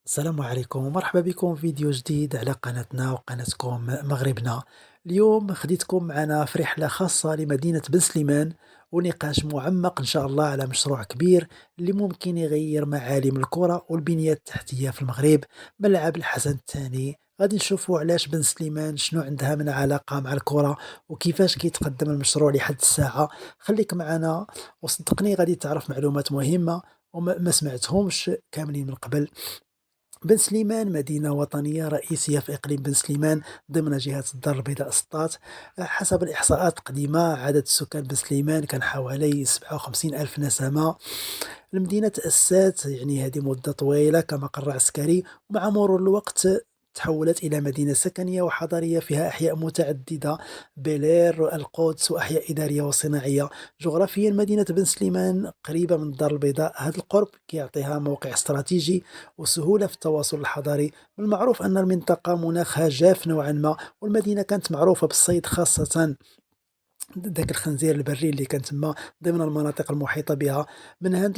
السلام عليكم ومرحبا بكم في فيديو جديد على قناتنا وقناتكم مغربنا. اليوم خديتكم معنا في رحلة خاصة لمدينة بن سليمان، ونقاش معمق إن شاء الله على مشروع كبير اللي ممكن يغير معالم الكرة والبنية التحتية في المغرب. ملعب الحسن الثاني غادي نشوفوا علاش بن سليمان شنو عندها من علاقة مع الكرة وكيفاش كيتقدم المشروع لحد الساعة. خليك معنا وصدقني غادي تعرف معلومات مهمة وما ما سمعتهمش كاملين من قبل. بن سليمان مدينة وطنية رئيسية في إقليم بن سليمان ضمن جهة الدار البيضاء سطات. حسب الإحصاءات القديمة عدد سكان بن سليمان كان حوالي 57 ألف نسمة. المدينة تأسست يعني هذه مدة طويلة كمقر عسكري، ومع مرور الوقت تحولت إلى مدينة سكنية وحضرية فيها أحياء متعددة: بلير، القدس، وأحياء إدارية وصناعية. جغرافيا مدينة بن سليمان قريبة من الدار البيضاء، هذا القرب كيعطيها موقع استراتيجي وسهولة في التواصل الحضاري. من المعروف أن المنطقة مناخها جاف نوعا ما، والمدينة كانت معروفة بالصيد، خاصة داك الخنزير البري اللي كان تما ضمن المناطق المحيطة بها. من هاد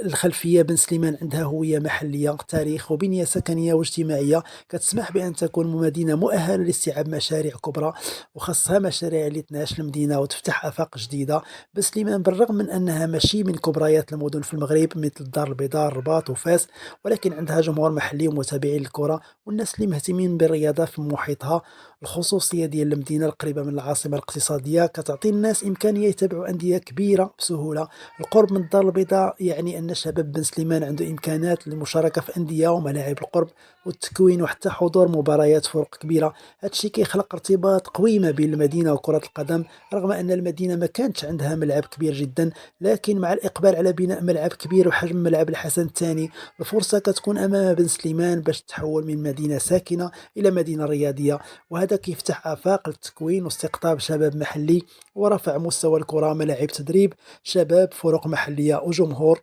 الخلفية بن سليمان عندها هوية محلية، تاريخ وبنية سكنية واجتماعية كتسمح بأن تكون مدينة مؤهلة لاستيعاب مشاريع كبرى، وخاصها مشاريع اللي تنعش المدينة وتفتح آفاق جديدة. بن سليمان بالرغم من أنها ماشي من كبريات المدن في المغرب مثل الدار البيضاء، الرباط وفاس، ولكن عندها جمهور محلي ومتابعين للكرة والناس اللي مهتمين بالرياضة في محيطها. الخصوصية ديال المدينة القريبة من العاصمة الاقتصادية كتعطي الناس إمكانية يتابعوا أندية كبيرة بسهولة. القرب من الدار البيضاء يعني أن شباب بن سليمان عنده إمكانات للمشاركة في أندية وملاعب القرب والتكوين وحتى حضور مباريات فرق كبيرة. هادشي كيخلق ارتباط قوي ما بين المدينة وكرة القدم، رغم أن المدينة ما كانتش عندها ملعب كبير جدا. لكن مع الإقبال على بناء ملعب كبير وحجم ملعب الحسن الثاني، الفرصة كتكون أمام بن سليمان باش تتحول من مدينة ساكنة إلى مدينة رياضية. وهذا كيفتح آفاق للتكوين واستقطاب شباب محلي ورفع مستوى الكرة. ملاعب تدريب شباب، فرق محلية وجمهور،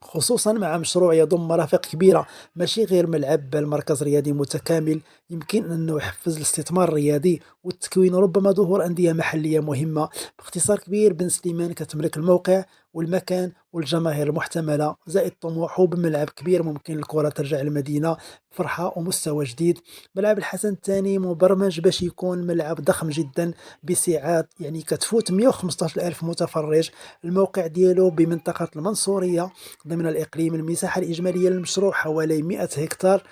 خصوصا مع مشروع يضم مرافق كبيرة، ماشي غير ملعب بل مركز رياضي متكامل يمكن أنه يحفز الاستثمار الرياضي والتكوين، ربما ظهور أندية محلية مهمة. باختصار كبير بن سليمان كتملك الموقع والمكان والجماهير المحتملة زائد طموح، وبملعب كبير ممكن الكرة ترجع للمدينة بفرحة ومستوى جديد. ملعب الحسن الثاني مبرمج باش يكون ملعب ضخم جدا بسعات يعني كتفوت 115 ألف متفرج. الموقع ديالو بمنطقة المنصورية ضمن الإقليم. المساحة الإجمالية للمشروع حوالي 100 هكتار.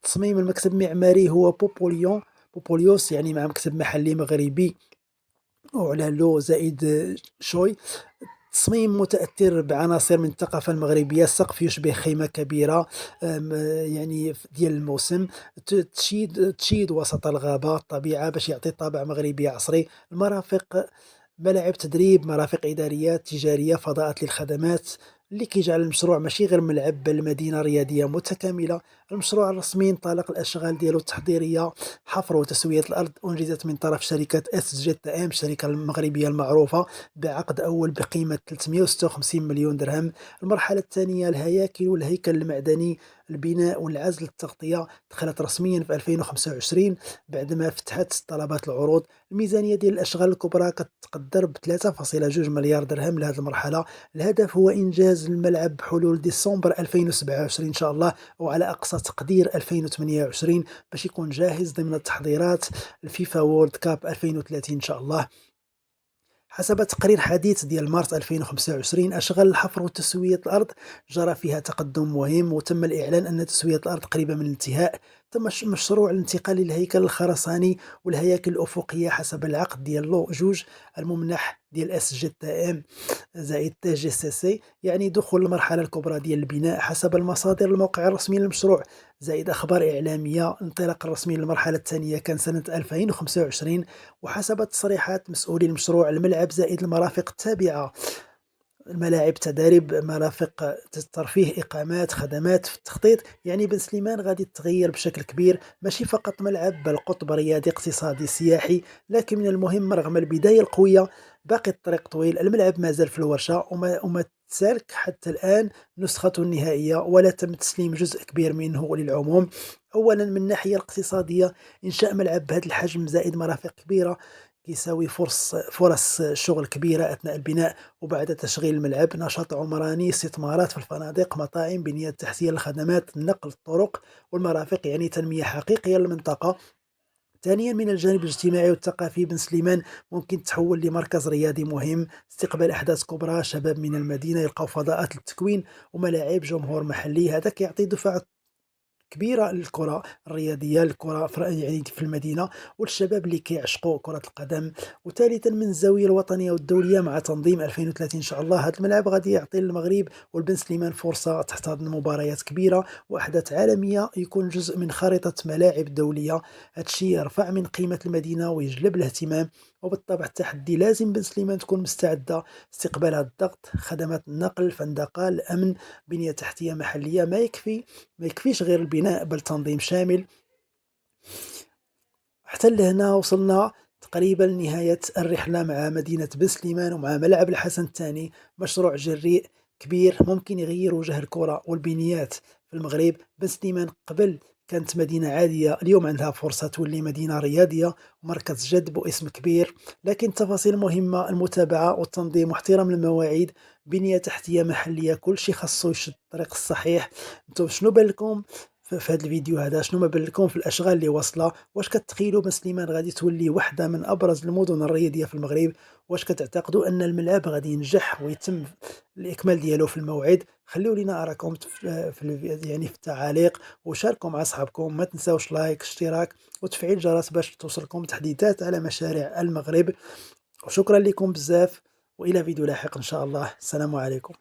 تصميم المكتب المعماري هو بوبوليوس، يعني مع مكتب محلي مغربي أعلى له زائد شوي. تصميم متأثر بعناصر من الثقافة المغربية، السقف يشبه خيمة كبيرة يعني ديال الموسم. تشيد وسط الغابة الطبيعة باش يعطي طابع مغربي عصري. المرافق ملاعب تدريب، مرافق إداريات تجارية، فضاءات للخدمات، اللي كيجعل المشروع ماشي غير ملعب بل مدينة رياضية متكاملة. المشروع الرسمي انطلق الأشغال ديالو التحضيرية: حفر وتسوية الأرض أنجزت من طرف شركة اس جي تي ام، الشركة المغربية المعروفة، بعقد أول بقيمة 356 مليون درهم. المرحلة الثانية الهياكل والهيكل المعدني، البناء والعزل التغطية، دخلت رسميا في 2025 بعدما فتحت طلبات العروض. الميزانية ديال الأشغال الكبرى كتقدر ب 3.2 مليار درهم لهذه المرحلة. الهدف هو إنجاز الملعب بحلول ديسمبر 2027 إن شاء الله، وعلى أقصى تقدير 2028 باش يكون جاهز ضمن التحضيرات الفيفا وورلد كاب 2030 إن شاء الله. حسب تقرير حديث ديال مارس 2025، أشغال الحفر وتسوية الأرض جرى فيها تقدم مهم، وتم الإعلان أن تسوية الأرض قريبة من الانتهاء. تم مشروع الانتقال للهيكل الخرساني والهياكل الأفقية حسب العقد ديال لو جوج الممنح ديال اس جي تي ام زائد تي جي سي سي، يعني دخول المرحلة الكبرى ديال البناء. حسب المصادر الموقع الرسمي للمشروع زائد أخبار إعلامية، الانطلاق الرسمي للمرحلة الثانية كان سنة 2025. وحسب تصريحات مسؤولي المشروع، الملعب زائد المرافق التابعة، الملاعب تدريب، مرافق ترفيه، إقامات، خدمات في التخطيط، يعني بن سليمان غادي تتغير بشكل كبير، ماشي فقط ملعب بل قطب رياضي اقتصادي سياحي. لكن من المهم رغم البداية القوية باقي الطريق طويل. الملعب مازال في الورشة وما تسالك حتى الآن نسخته النهائية، ولا تم تسليم جزء كبير منه للعموم. أولا من الناحية الاقتصادية، إنشاء ملعب بهذا الحجم زائد مرافق كبيرة كيساوي فرص شغل كبيرة أثناء البناء وبعد تشغيل الملعب، نشاط عمراني، استثمارات في الفنادق، مطاعم، بنية تحتية للخدمات، النقل، الطرق والمرافق، يعني تنمية حقيقية للمنطقة. ثانيا من الجانب الاجتماعي والثقافي، بن سليمان ممكن تحول لمركز رياضي مهم، استقبال أحداث كبرى، شباب من المدينة يلقاو فضاءات للتكوين وملاعب، جمهور محلي، هذا كيعطي دفعة كبيرة للكرة الرياضية، الكرة يعني في المدينة والشباب اللي كيعشقوا كرة القدم. وثالثا من الزاوية الوطنية والدولية، مع تنظيم 2030 إن شاء الله هذا الملعب غادي يعطي للمغرب والبن سليمان فرصة تحتضن مباريات كبيرة وأحداث عالمية، يكون جزء من خارطة ملاعب دولية. هذا الشيء يرفع من قيمة المدينة ويجلب الاهتمام. وبالطبع التحدي لازم بن سليمان تكون مستعدة استقبال هذا الضغط، خدمات النقل، الفندقة، الأمن، بنية تحتية محلية، ما يكفيش غير البناء بل تنظيم شامل. حتى لهنا وصلنا تقريبا لنهاية الرحلة مع مدينة بن سليمان ومع ملعب الحسن الثاني، مشروع جريء كبير ممكن يغير وجه الكرة والبنيات في المغرب. بن سليمان قبل كانت مدينة عادية، اليوم عندها فرصة تولي مدينة رياضية ومركز جذب واسم كبير، لكن التفاصيل مهمة، المتابعة والتنظيم واحترام المواعيد، بنية تحتية محلية، كل شيء خاصو يشد الطريق الصحيح. انتم شنو بان لكم في هذا الفيديو هذا؟ شنو ما بان لكم في الاشغال اللي واصله؟ واش كتخيلوا بن سليمان غادي تولي واحده من ابرز المدن الرياضيه في المغرب؟ واش كتعتقدوا ان الملعب غادي ينجح ويتم الاكمال ديالو في الموعد؟ خليوا لنا اراءكم يعني في التعاليق، وشاركوا مع اصحابكم. ما تنساوش لايك، اشتراك وتفعيل الجرس باش توصلكم تحديثات على مشاريع المغرب. وشكرا لكم بزاف، والى فيديو لاحق ان شاء الله. السلام عليكم.